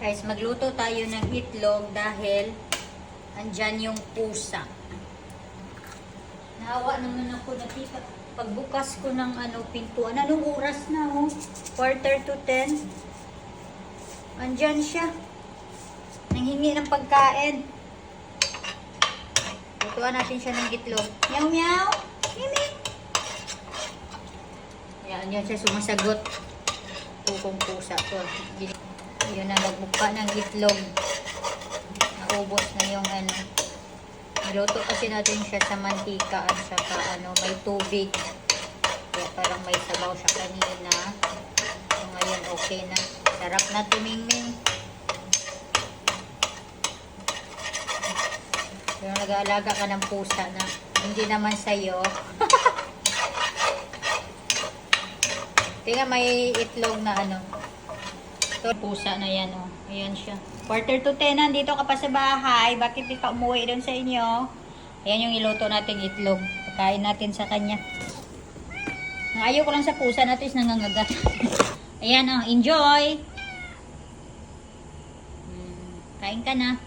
Guys, magluto tayo ng itlog dahil andyan yung pusa. Nahawa naman ako na pagbukas ko ng pintuan. Anong oras na, oh? 9:45. Andyan siya. Nanghingi ng pagkain. Lutuan natin siya ng itlog. Meow meow. Mimi. Yan siya sumasagot. Tukong pusa to. Yun na, nagmukha ng itlog. Naubos na yung niluto kasi natin siya sa mantika at saka may tubig. Kaya parang may sabaw siya kanina. So ngayon okay na. Sarap na tumingming. Pero nag-aalaga ka ng pusa na hindi naman sa'yo. Tingnan, may itlog na Ito, pusa na yan, oh. Ayan siya. 9:45, nandito ka pa sa bahay. Bakit di ka umuwi doon sa inyo? Ayan yung iluto nating itlog. Pagkain natin sa kanya. Ang ayaw ko lang sa pusa natin is nangangagat. Ayan, oh. Enjoy! Kain ka na.